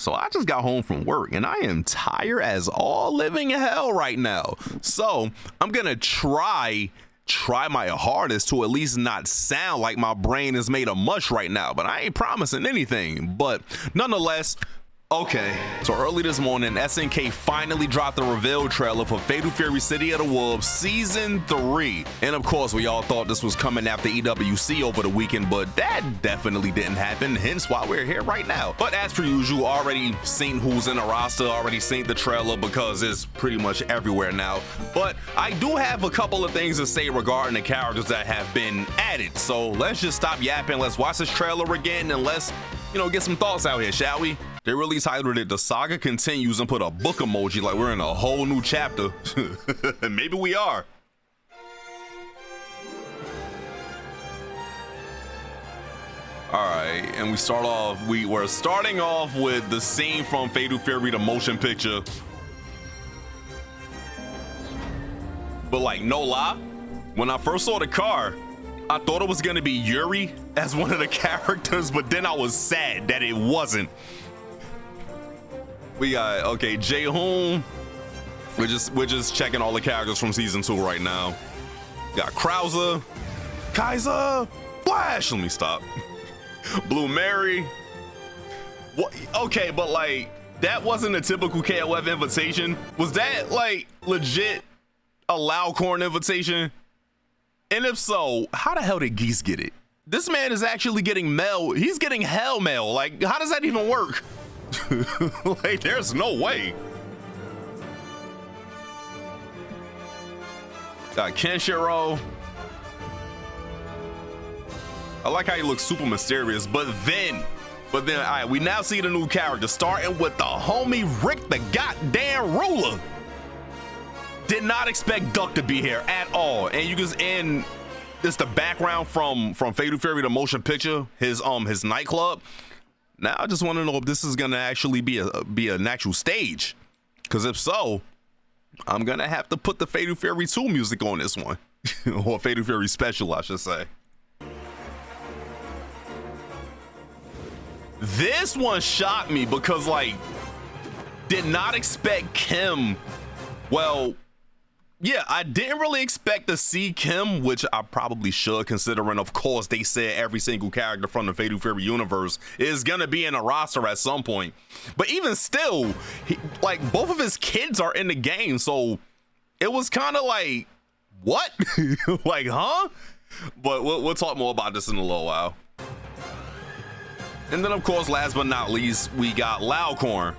So I just got home from work and I am tired as all living hell right now. So I'm gonna try my hardest to at least not sound like my brain is made of mush right now, but I ain't promising anything. But nonetheless, okay, so early this morning, SNK finally dropped the reveal trailer for Fatal Fury City of the Wolves Season 3. And of course, we all thought this was coming after EWC over the weekend, but that definitely didn't happen, hence why we're here right now. But as per usual, already seen who's in the roster, already seen the trailer because it's pretty much everywhere now. But I do have a couple of things to say regarding the characters that have been added. So let's just stop yapping, let's watch this trailer again, and let's, get some thoughts out here, shall we? They really titled it "The Saga Continues" and put a book emoji like we're in a whole new chapter. Maybe we are. All right, and we're starting off with the scene from Fatal Fury, the motion picture. But like, no lie, when I first saw the car, I thought it was gonna be Yuri as one of the characters, but then I was sad that it wasn't. We got, okay, Jae-hoon. We're just checking all the characters from season 2 right now. Got Krauser, Kaiser, Flash. Let me stop. Blue Mary. What? Okay, but like, that wasn't a typical KOF invitation. Was that like legit a Loudcorn invitation? And if so, how the hell did Geese get it? This man is actually getting mail. He's getting hell mail. Like, how does that even work? Like, there's no way. Got Kenshiro. I like how he looks super mysterious, but then, all right, we now see the new character, starting with the homie Rick the goddamn ruler. Did not expect Duck to be here at all, and it's the background from Fatal Fury, the motion picture, his nightclub. Now I just want to know if this is gonna actually be an actual stage, because if so, I'm gonna have to put the Fatal Fury 2 music on this one, or Fatal Fury Special, I should say. This one shocked me because, like, did not expect Kim. Well, yeah, I didn't really expect to see Kim, which I probably should, considering, of course, they said every single character from the Fatal Fury universe is gonna be in a roster at some point. But even still, like, both of his kids are in the game, so it was kind of like, what? Like, huh? But we'll talk more about this in a little while. And then, of course, last but not least, we got Loudcorn,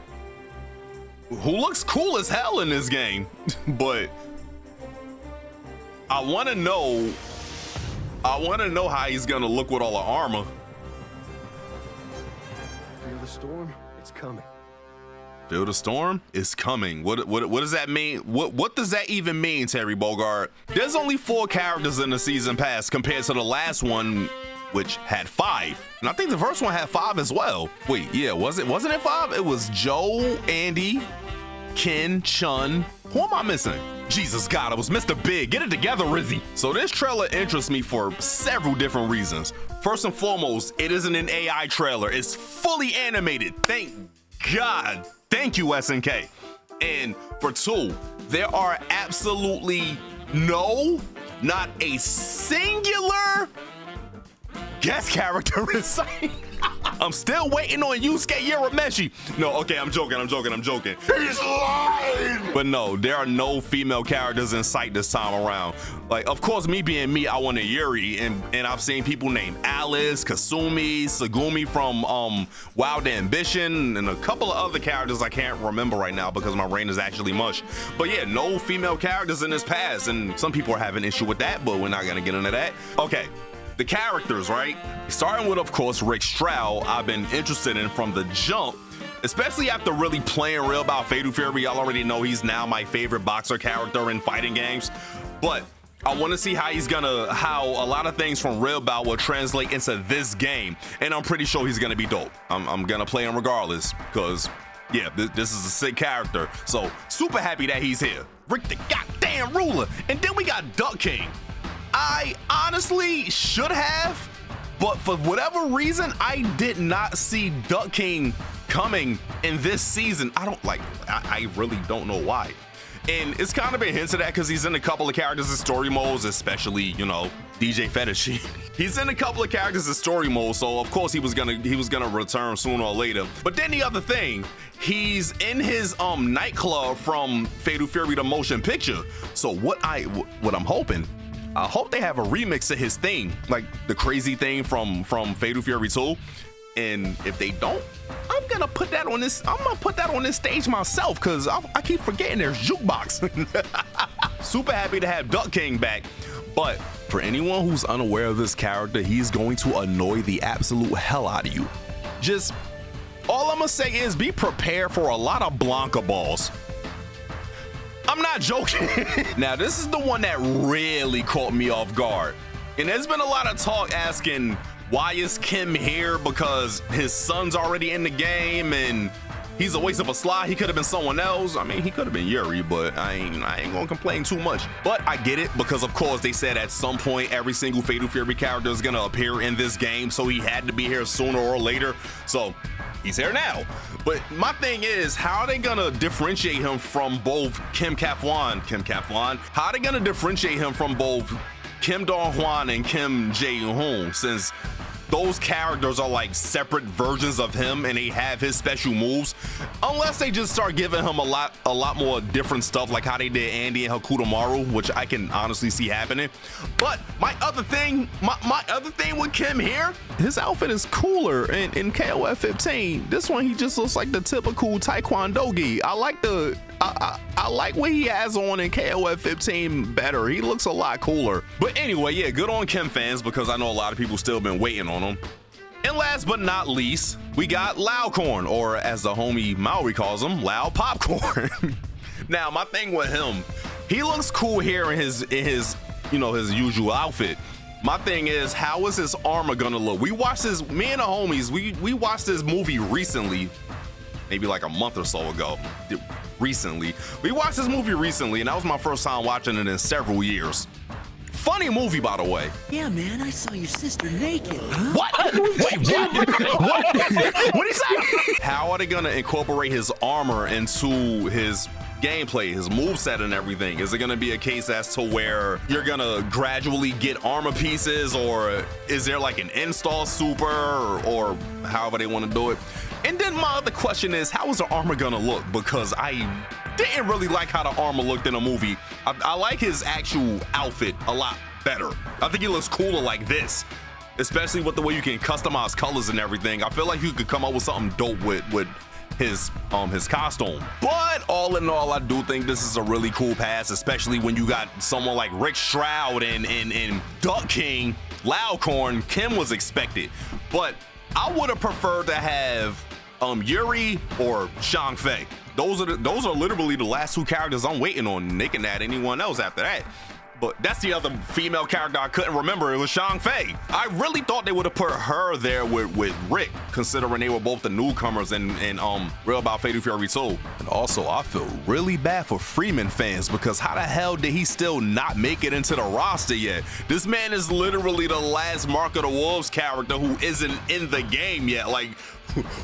who looks cool as hell in this game. But I want to know how he's gonna look with all the armor. Feel the storm? It's coming. Feel the storm? It's coming. What does that mean? What does that even mean, Terry Bogard? There's only 4 characters in the season pass compared to the last one, which had 5. And I think the first one had 5 as well. Wait, yeah, wasn't it 5? It was Joe, Andy, Ken, Chun. Who am I missing? Jesus God, it was Mr. Big. Get it together, Rizzy. So this trailer interests me for several different reasons. First and foremost, it isn't an AI trailer. It's fully animated. Thank God. Thank you, SNK. And for 2, there are absolutely not a singular guest character in sight. I'm still waiting on Yusuke Urameshi. No, okay, I'm joking. He's lying! But no, there are no female characters in sight this time around. Like, of course, me being me, I want a Yuri, and I've seen people named Alice, Kasumi, Sagumi from Wild Ambition, and a couple of other characters I can't remember right now because my brain is actually mush. But yeah, no female characters in this pass, and some people are having an issue with that, but we're not gonna get into that. Okay. The characters, right? Starting with, of course, Rick Stroud, I've been interested in from the jump, especially after really playing real about Fatal Fury. Y'all already know he's now my favorite boxer character in fighting games. But I want to see how how a lot of things from real bout will translate into this game. And I'm pretty sure he's gonna be dope. I'm gonna play him regardless, because yeah, this is a sick character. So super happy that he's here. Rick the goddamn ruler. And then we got Duck King. I honestly should have, but for whatever reason, I did not see Duck King coming in this season. I really don't know why. And it's kind of been hinted at because he's in a couple of characters in story modes, especially, you know, DJ Fetishy. He's in a couple of characters in story mode, so of course he was gonna return sooner or later. But then the other thing, he's in his nightclub from Fatal Fury the motion picture. So what I'm hoping, I hope they have a remix of his thing, like the crazy thing from Fatal Fury 2. And if they don't, I'm gonna put that on this stage myself, because I keep forgetting there's Jukebox. Super happy to have Duck King back. But for anyone who's unaware of this character, he's going to annoy the absolute hell out of you. Just all I'm gonna say is be prepared for a lot of Blanca balls. I'm not joking. Now, this is the one that really caught me off guard. And there's been a lot of talk asking, why is Kim here? Because his son's already in the game and he's a waste of a slot. He could have been someone else. I mean, he could have been Yuri, but I ain't gonna complain too much. But I get it, because of course they said at some point every single Fatal Fury character is gonna appear in this game, so he had to be here sooner or later. So he's here now. But my thing is, how are they gonna differentiate him from both Kim Kap-Hwan? How are they gonna differentiate him from both Kim Dong-Hwan and Kim Jae-hoon, since those characters are like separate versions of him and they have his special moves? Unless they just start giving him a lot more different stuff, like how they did Andy and Hakuto Maru, which I can honestly see happening. But my other thing with Kim here, his outfit is cooler in KOF 15. This one, he just looks like the typical Taekwondo-gi. I like what he has on in KOF 15 better. He looks a lot cooler. But anyway, yeah, good on Kim fans, because I know a lot of people still been waiting on him. And last but not least, we got Loudcorn, or as the homie Maori calls him, Loud Popcorn. Now, my thing with him, he looks cool here in his you know, his usual outfit. My thing is, how is his armor gonna look? We watched this, me and the homies, we watched this movie recently, maybe like a month or so ago. We watched this movie recently, and that was my first time watching it in several years. Funny movie, by the way. Yeah, man, I saw your sister naked. What? Wait, what? What is that? How are they gonna incorporate his armor into his gameplay, his moveset and everything? Is it gonna be a case as to where you're gonna gradually get armor pieces, or is there like an install super, or however they want to do it? And then my other question is, how is the armor gonna look? Because I didn't really like how the armor looked in the movie. I like his actual outfit a lot better. I think he looks cooler like this, especially with the way you can customize colors and everything. I feel like you could come up with something dope with his costume. But all in all, I do think this is a really cool pass, especially when you got someone like Rick Stroud and Duck King, Loudcorn. Kim was expected, but I would have preferred to have Yuri or Shang Fei. Those are literally the last two characters I'm waiting on. They can add anyone else after that. But that's the other female character I couldn't remember. It was Shang Fei. I really thought they would have put her there with Rick, considering they were both the newcomers in Real About Fatal Fury 2. And also, I feel really bad for Freeman fans, because how the hell did he still not make it into the roster yet? This man is literally the last Mark of the Wolves character who isn't in the game yet. Like,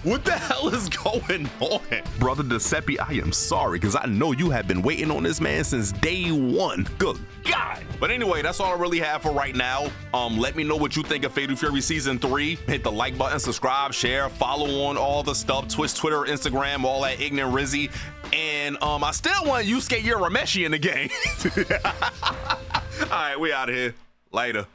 what the hell is going on? Brother Giuseppe, I am sorry, because I know you have been waiting on this man since day one. Good God. But anyway, that's all I really have for right now. Let me know what you think of Fatal Fury Season 3. Hit the like button, subscribe, share, follow on all the stuff, Twitch, Twitter, Instagram, all that Ignant Rizzy. And I still want Yusuke Urameshi in the game. All right, we out of here. Later.